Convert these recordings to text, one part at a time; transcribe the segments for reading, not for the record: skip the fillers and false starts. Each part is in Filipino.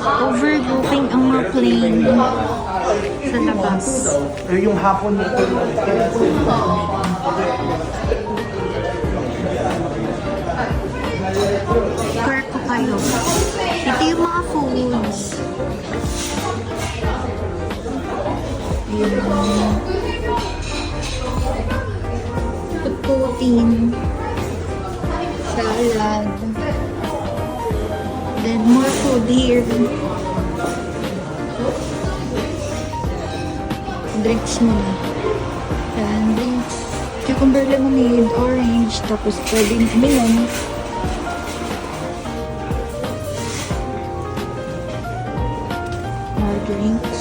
Overlooking ang mga plane sa labas. Yung hapon nito. Square ko kayo. Ito yung mga foods. Protein. Salad. Then more food here. Drinks muna. Ayan, drinks. Cucumber lemonade, orange, tapos pwedeng uminom. More drinks.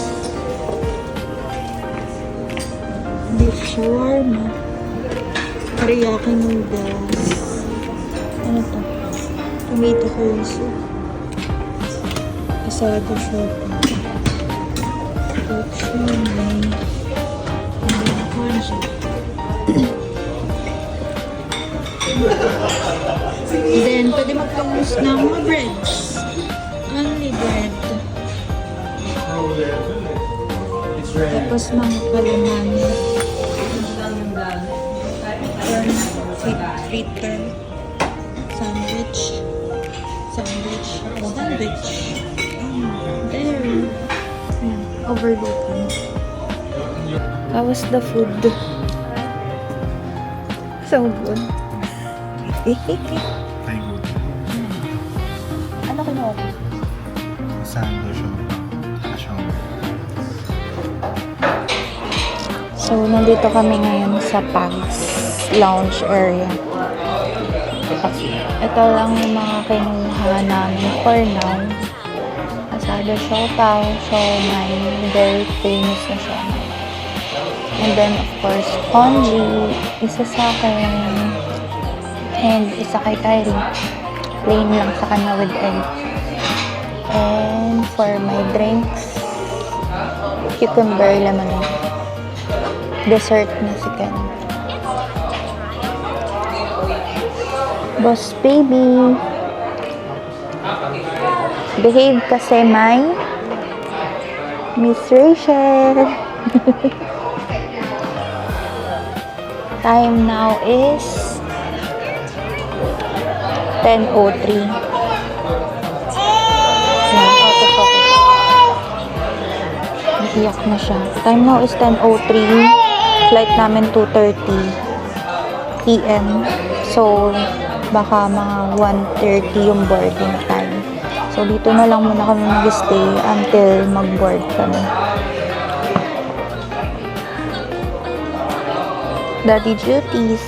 Beef shawarma. Teriyaki noodles. Ano to? Tomato curry soup. Asado shop. Chumay. Then, pwede magpangos ng mga breads. Only bread. Tapos mga palaman. Fritter. Sandwich. Sandwich. Sandwich. There. Overlooking. How was the food? So good. Very good. Ano kinuha ko? Sandwich. So, nandito kami ngayon sa Pags Lounge area. Ito lang yung mga kinuha namin for now. Asado siopaw, siomai, very famous na siomai. And then, of course, congee, isa sa akin, and isa kay Kyrie. Plain lang sa kanya with egg. And for my drinks, cucumber lemonade. Dessert na si Ken. Boss baby. Behave kasi my Miss Rachel. Time now is 10:03. Yan, autofocus. Naiyak na siya. Time now is 10:03. Flight namin 2:30 p.m. So, baka mga 1:30 yung boarding time. So, dito na lang muna kami mag-stay until mag-board kami. Daddy duties.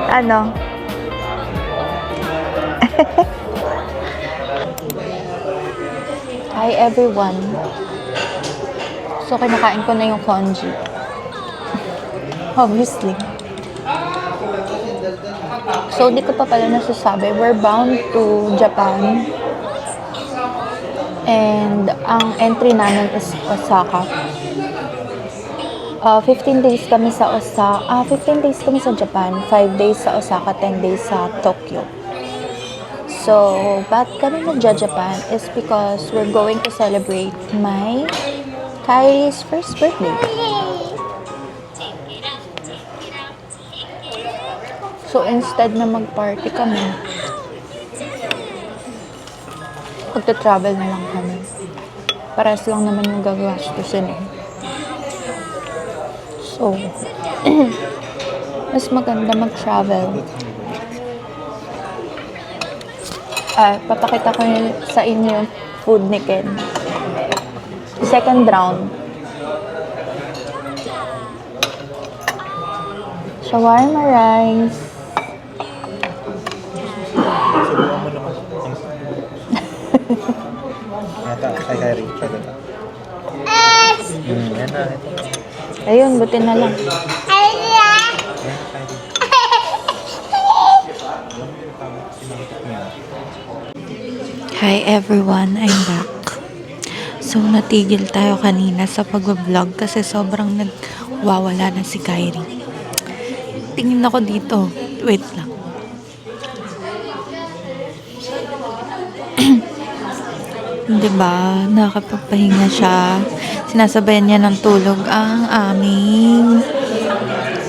Ano? Hi everyone. So, kinakain ko na yung congee. Obviously. So, di ko pa pala nasasabi. We're bound to Japan. And, ang entry namin is Osaka. 15 days kami sa Osaka. 15 days kami sa Japan. 5 days sa Osaka, 10 days sa Tokyo. So, ba't kami nagja-Japan is because we're going to celebrate my Kyrie's first birthday. So, instead na mag-party kami, magta-travel na lang kami. Pares lang naman yung gagastusin eh. So, mas maganda mag-travel. Papakita ko sa inyo yung food ni Ken. Second round. Shawarma rice. Yata, kay Kyrie. Try that. Yan na. Ayun, buti na lang. Hi everyone, I'm back. So So, natigil tayo kanina sa pag-vlog kasi sobrang nagwawala na si Kyrie. Tingin ako dito. Wait lang. Diba? Nakapagpahinga siya. Sinasabayan niya ng tulog ang aming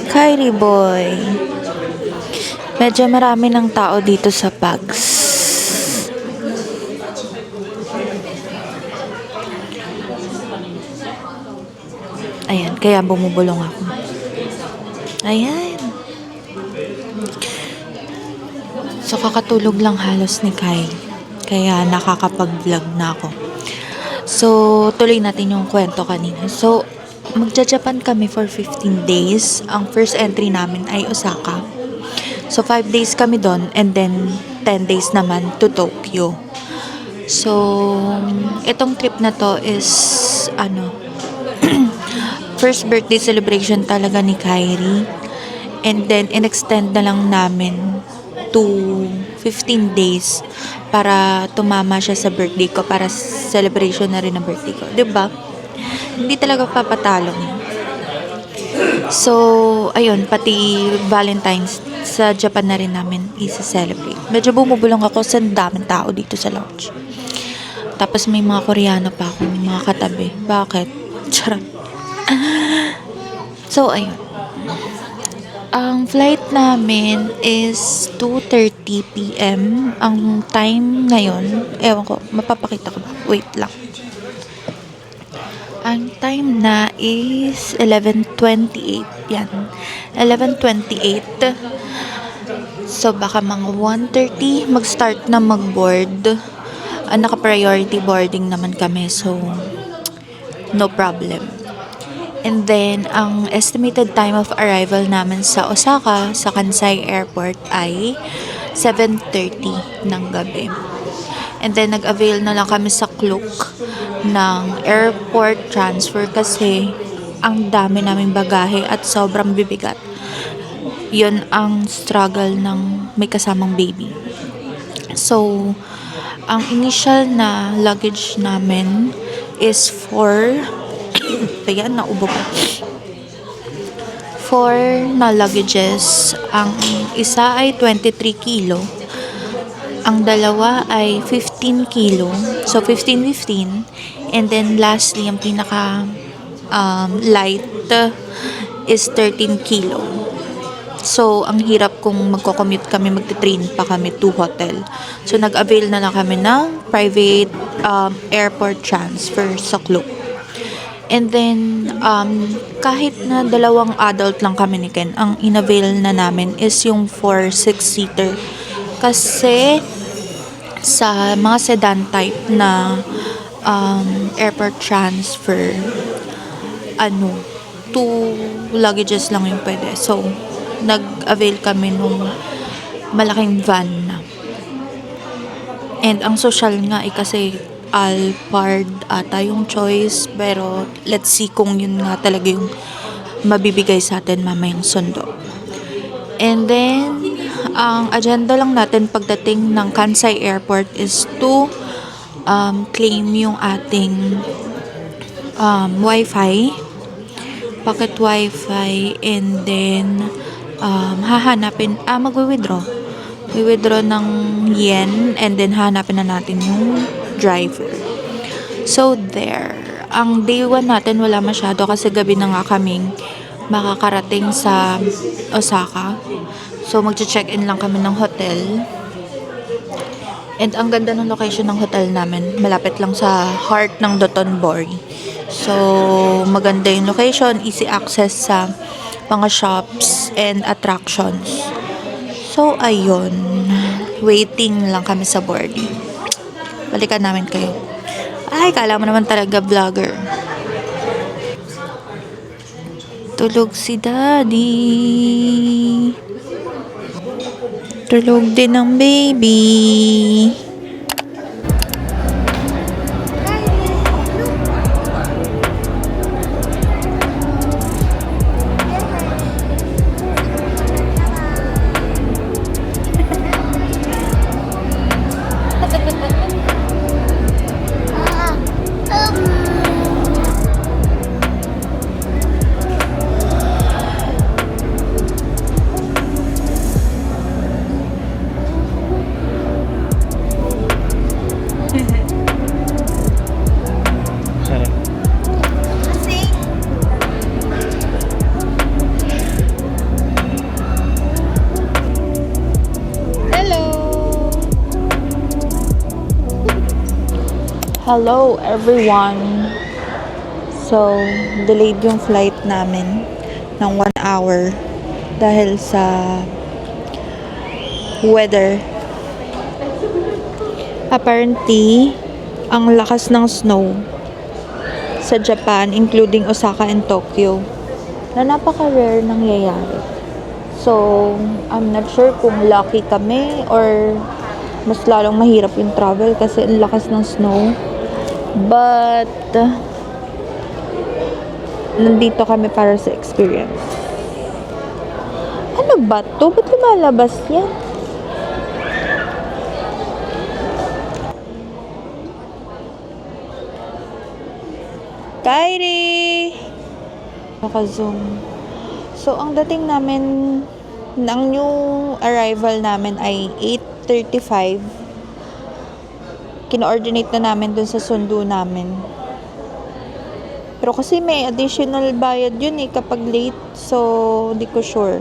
Kyrie boy. Medyo marami ng tao dito sa Pugs. Ayan, kaya bumubulong ako. Ayan. So, kakatulog lang halos ni Kai. Kaya nakakapag-vlog na ako. So, tuloy natin yung kwento kanina. So, magja-Japan kami for 15 days. Ang first entry namin ay Osaka. So, 5 days kami doon and then 10 days naman to Tokyo. So, itong trip na to is, first birthday celebration talaga ni Kyrie. And then, in-extend na lang namin to 15 days para tumama siya sa birthday ko, para celebration na rin ng birthday ko. 'Di ba? Hindi talaga papatalo. So, ayun, pati Valentine's sa Japan na rin namin i-celebrate. Medyo bumubulong ako sa daming tao dito sa lounge. Tapos may mga Koreano pa ako, may mga katabi. Bakit? Charot. So, ayun. Ang flight namin is 2:30 p.m. Ang time ngayon, ewan ko, mapapakita ko ba? Wait lang. Ang time na is 11:28. Yan. 11:28. So, baka mga 1:30 mag-start na mag-board. Naka-priority boarding naman kami. So, no problem. And then, ang estimated time of arrival namin sa Osaka, sa Kansai Airport, ay 7:30 ng gabi. And then, nag-avail na lang kami sa Klook ng airport transfer kasi ang dami naming bagahe at sobrang bibigat. Yun ang struggle ng may kasamang baby. So, ang initial na luggage namin is ayan, naubo ko. 4 na luggages. Ang isa ay 23 kilo. Ang dalawa ay 15 kilo. So, 15. And then, lastly, ang pinaka light is 13 kilo. So, ang hirap kung magko-commute kami, magte-train pa kami to hotel. So, nag-avail na lang kami ng private airport transfer sa Klook. And then, kahit na 2 adult lang kami ni Ken, ang inavail na namin is yung 4 6-seater. Kasi, sa mga sedan type na airport transfer, 2 luggages lang yung pwede. So, nag-avail kami nung malaking van na. And ang social nga kasi Alphard ata yung choice, pero let's see kung yun nga talaga yung mabibigay sa atin mamayang sundo. And then, ang agenda lang natin pagdating ng Kansai Airport is to claim yung ating wifi, pocket wifi, and then mag-withdraw ng yen, and then hanapin na natin yung driver. So, there. Ang day 1 natin wala masyado kasi gabi na nga kaming makakarating sa Osaka. So, magche-check-in lang kami ng hotel. And ang ganda ng location ng hotel namin. Malapit lang sa heart ng Dotonbori. So, maganda yung location. Easy access sa mga shops and attractions. So, ayun. Waiting lang kami sa boarding. Balikan namin kayo. Ay, kala mo naman talaga vlogger. Tulog si Daddy. Tulog din ang baby. Hello everyone! So, delayed yung flight namin ng 1 hour dahil sa weather. Apparently, ang lakas ng snow sa Japan, including Osaka and Tokyo, na napaka-rare nangyayari. So, I'm not sure kung lucky kami or mas lalong mahirap yung travel kasi ang lakas ng snow. But, nandito kami para sa experience. Ano ba to? Ba't lumalabas yan? Kyrie! Naka-zoom. So, ang dating namin, ang new arrival namin ay 8:35. Kino-ordinate na namin dun sa sundo namin. Pero kasi may additional bayad yun kapag late. So, di ko sure.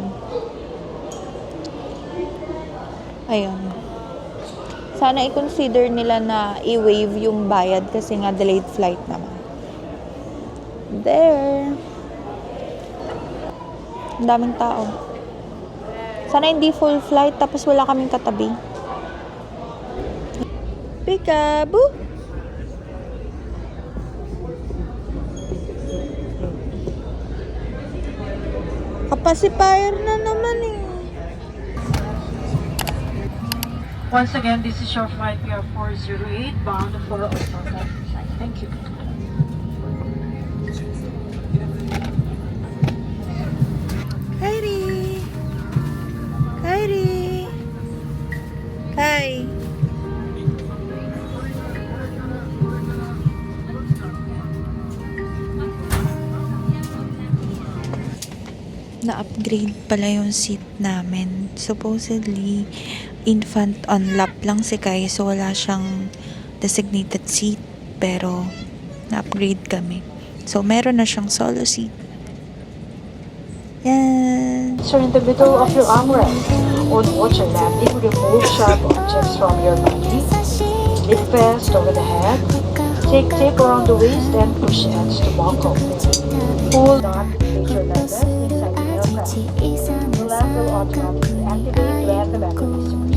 Ayun. Sana i-consider nila na i-waive yung bayad kasi nga delayed flight naman. There. Ang daming tao. Sana hindi full flight tapos wala kaming katabi. Peekaboo! Pacifier na naman eh. Once again, this is your flight PR 408 bound for Osaka. Thank you. Kyrie! Kyrie! Kai! Na-upgrade pala yung seat namin. Supposedly, infant on lap lang si Kai, so wala siyang designated seat. Pero, na-upgrade kami. So, meron na siyang solo seat. Yan! So in the middle of your armrest, on water landing, remove sharp objects from your body. Lift fast over the head. Take tape around the waist and push ends to buckle. Pull on place your leg rest inside the aircraft. The lamp will automatically activate when the battery is switched.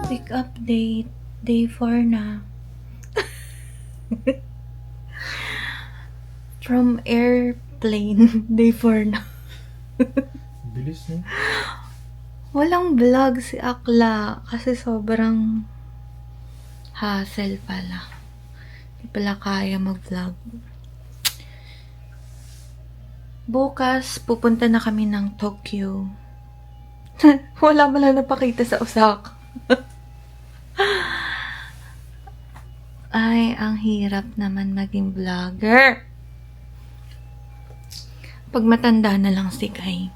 Pick up date, day 4 na. From airplane, day 4 na. Bilis, no? Walang vlog si Akla kasi sobrang hassle pala. Hindi pala kaya mag-vlog. Bukas, pupunta na kami ng Tokyo. Wala mo lang napakita sa Osaka. Ay, ang hirap naman maging vlogger. Pag matanda na lang si Kai.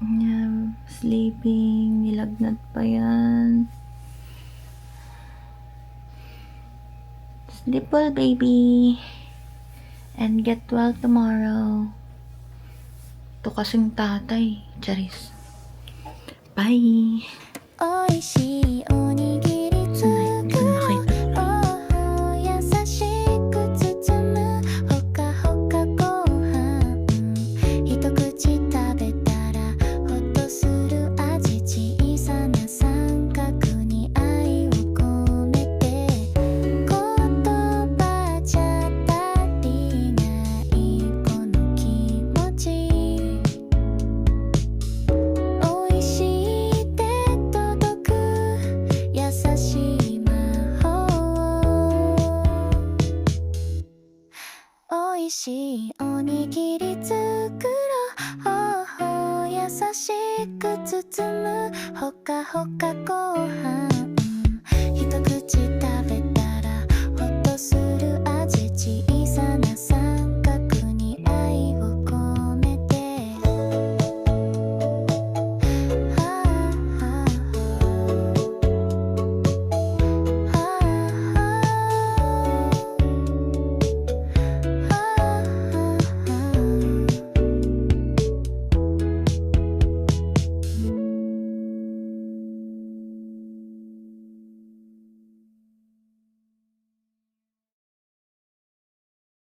Yeah, sleeping, nilagnat pa yan. Sleep well, baby. And get well tomorrow. Ito kasing tatay. Charis. Bye! おいしいおにぎり作ろう優しく包むほかほかご飯一口食べたらほっとする味小さな三角に愛を込めて言葉じゃ足りないこの気持ちおいしいって届く優しいむほかほかご飯